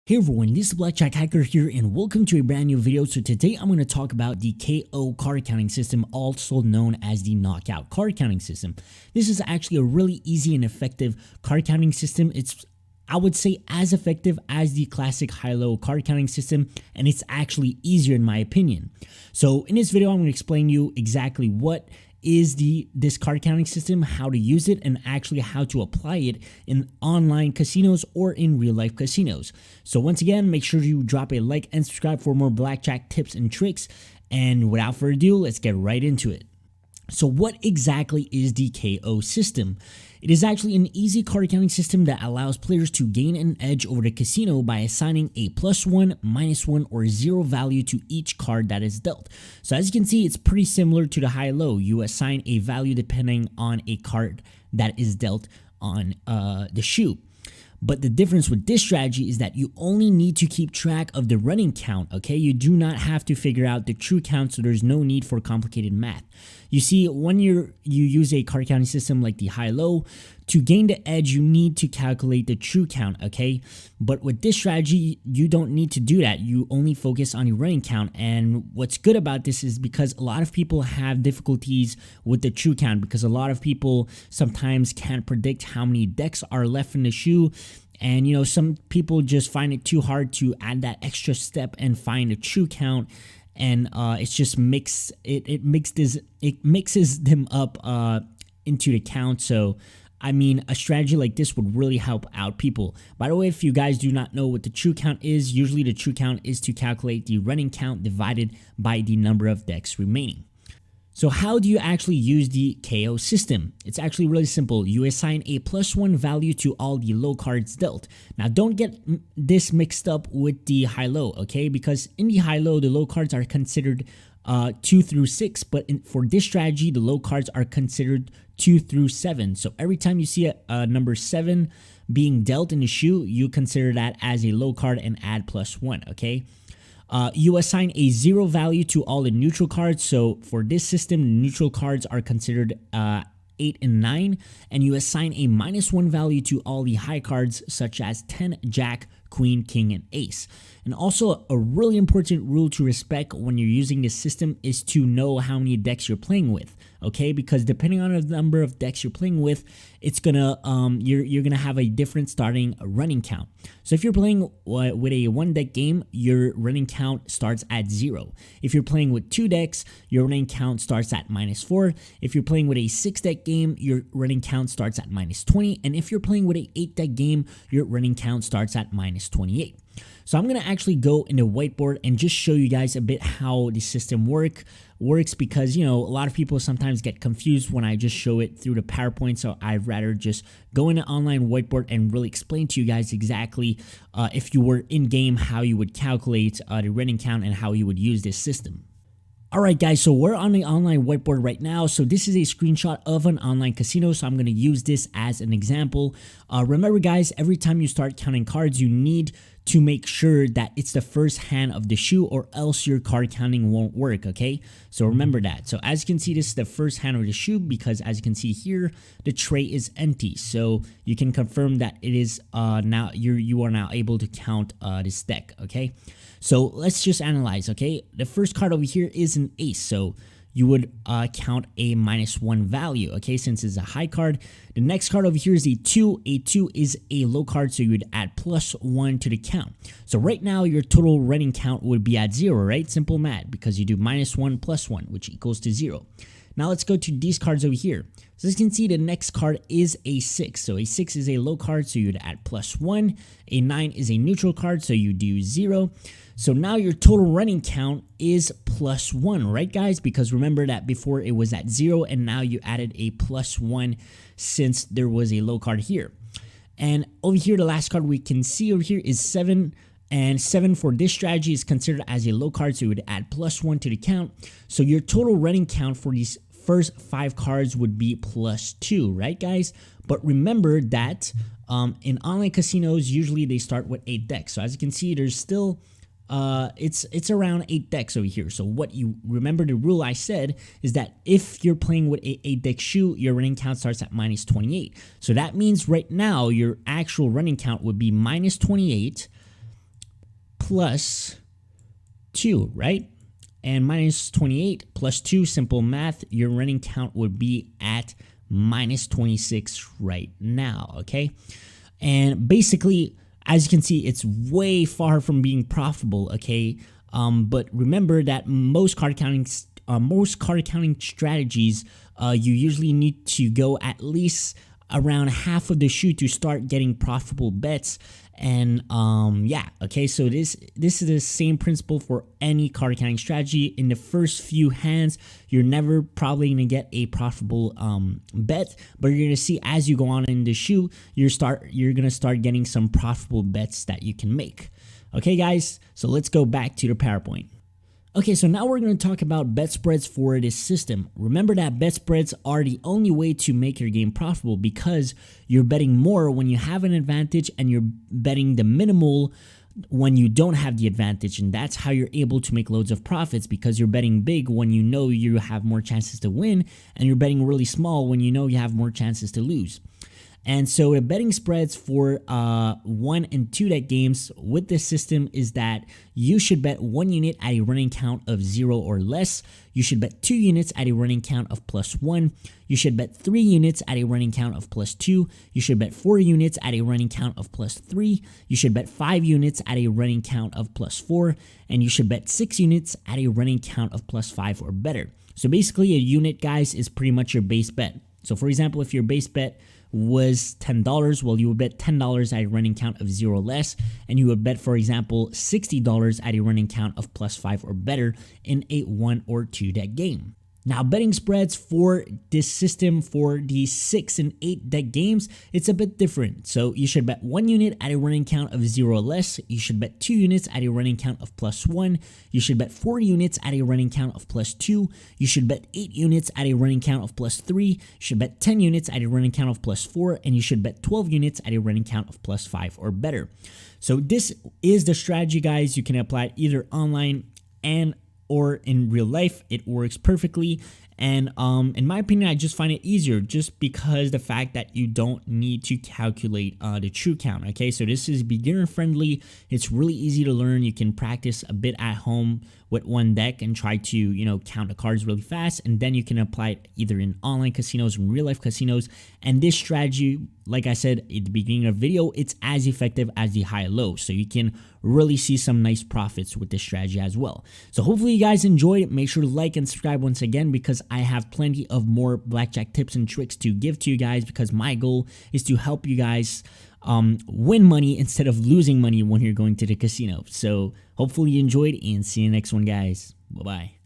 Hey everyone, this is Blackjack Hacker here and welcome to a brand new video. So today I'm going to talk about the KO card counting system, also known as the knockout card counting system. This is actually a really easy and effective card counting system. It's, I would say, as effective as the classic high-low card counting system, and it's actually easier in my opinion. So in this video I'm going to explain you exactly what is this card counting system, how to use it, and actually how to apply it in online casinos or in real life casinos. So once again, make sure you drop a like and subscribe for more blackjack tips and tricks. And without further ado, let's get right into it. So what exactly is the KO system? It is actually an easy card counting system that allows players to gain an edge over the casino by assigning a +1, -1, or 0 value to each card that is dealt. So as you can see, it's pretty similar to the high-low. You assign a value depending on a card that is dealt on the shoe. But the difference with this strategy is that you only need to keep track of the running count, okay? You do not have to figure out the true count, so there's no need for complicated math. You see, when you use a card counting system like the high-low, to gain the edge, you need to calculate the true count, okay? But with this strategy, you don't need to do that. You only focus on your running count. And what's good about this is because a lot of people have difficulties with the true count, because a lot of people sometimes can't predict how many decks are left in the shoe. And, you know, some people just find it too hard to add that extra step and find a true count. And it's just it mixes them up into the count. So I mean, a strategy like this would really help out people. By the way, if you guys do not know what the true count is, usually the true count is to calculate the running count divided by the number of decks remaining. So how do you actually use the KO system? It's actually really simple. You assign a +1 value to all the low cards dealt. Now don't get this mixed up with the high-low, okay? Because in the high-low, the low cards are considered 2 through 6, but for this strategy, the low cards are considered 2 through 7. So every time you see a number 7 being dealt in the shoe, you consider that as a low card and add +1, okay? You assign a 0 value to all the neutral cards. So for this system, the neutral cards are considered 8 and 9, and you assign a -1 value to all the high cards such as 10, Jack, Queen, King, and Ace. And also a really important rule to respect when you're using this system is to know how many decks you're playing with, okay? Because depending on the number of decks you're playing with, it's gonna you're gonna have a different starting running count. So if you're playing with a 1-deck game, your running count starts at 0. If you're playing with 2 decks, your running count starts at -4. If you're playing with a 6-deck game, your running count starts at -20. And if you're playing with a 8-deck game, your running count starts at -28. So I'm going to actually go into whiteboard and just show you guys a bit how the system works, because, you know, a lot of people sometimes get confused when I just show it through the PowerPoint. So I'd rather just go into online whiteboard and really explain to you guys exactly if you were in game, how you would calculate the running count and how you would use this system. Alright guys, so we're on the online whiteboard right now. So this is a screenshot of an online casino, so I'm going to use this as an example. Remember guys, every time you start counting cards, you need to make sure that it's the first hand of the shoe, or else your card counting won't work, okay? So remember that. So as you can see, this is the first hand of the shoe, because as you can see here, the tray is empty. So you can confirm that it is now you are now able to count this deck, okay? So let's just analyze, okay? The first card over here is an ace, so you would count a -1 value, okay, since it's a high card. The next card over here is a 2. A 2 is a low card, so you would add +1 to the count. So right now, your total running count would be at 0, right? Simple math, because you do -1 + 1, which equals to 0. Now let's go to these cards over here. So as you can see, the next card is a 6. So a 6 is a low card, so you'd add +1. A 9 is a neutral card, so you do 0. So now your total running count is +1, right guys? Because remember that before it was at 0, and now you added a +1 since there was a low card here. And over here, the last card we can see over here is 7. And 7 for this strategy is considered as a low card, so you would add +1 to the count. So your total running count for these first 5 cards would be +2, right guys? But remember that in online casinos, usually they start with 8 decks. So as you can see, there's still it's around 8 decks over here. So what you remember, the rule I said is that if you're playing with a 8-deck shoe, your running count starts at -28. So that means right now your actual running count would be -28 plus 2, right? And minus 28 plus 2, simple math, your running count would be at minus 26 right now, okay? And basically, as you can see, it's way far from being profitable, okay? But remember that most card counting strategies, you usually need to go at least around half of the shoe to start getting profitable bets. And yeah, okay, so this is the same principle for any card counting strategy. In the first few hands, you're never probably gonna get a profitable bet, but you're gonna see as you go on in the shoe, you're gonna start getting some profitable bets that you can make. Okay, guys, so let's go back to the PowerPoint. Okay, so now we're going to talk about bet spreads for this system. Remember that bet spreads are the only way to make your game profitable because you're betting more when you have an advantage and you're betting the minimal when you don't have the advantage, and that's how you're able to make loads of profits because you're betting big when you know you have more chances to win, and you're betting really small when you know you have more chances to lose. And so the betting spreads for 1 and 2 deck games with this system is that you should bet 1 unit at a running count of 0 or less. You should bet 2 units at a running count of +1. You should bet 3 units at a running count of +2. You should bet 4 units at a running count of +3. You should bet 5 units at a running count of +4. And you should bet 6 units at a running count of +5 or better. So basically a unit, guys, is pretty much your base bet. So for example, if your base bet was $10, well, you would bet $10 at a running count of 0 or less, and you would bet, for example, $60 at a running count of +5 or better in a 1 or 2 deck game. Now, betting spreads for this system for the 6 and 8 deck games, it's a bit different. So you should bet 1 unit at a running count of 0 or less. You should bet 2 units at a running count of +1. You should bet 4 units at a running count of +2. You should bet 8 units at a running count of +3. You should bet 10 units at a running count of +4. And you should bet 12 units at a running count of +5 or better. So this is the strategy, guys. You can apply it either online or in real life. It works perfectly, and in my opinion, I just find it easier just because the fact that you don't need to calculate the true count. Okay, so this is beginner friendly. It's really easy to learn. You can practice a bit at home with one deck and try to count the cards really fast, and then you can apply it either in online casinos or in real life casinos. And this strategy, like I said at the beginning of the video, it's as effective as the high-low, so you can really see some nice profits with this strategy as well. So hopefully you guys enjoyed it. Make sure to like and subscribe once again because I have plenty of more blackjack tips and tricks to give to you guys, because my goal is to help you guys win money instead of losing money when you're going to the casino. So hopefully you enjoyed, and see you next one, guys. Bye-bye.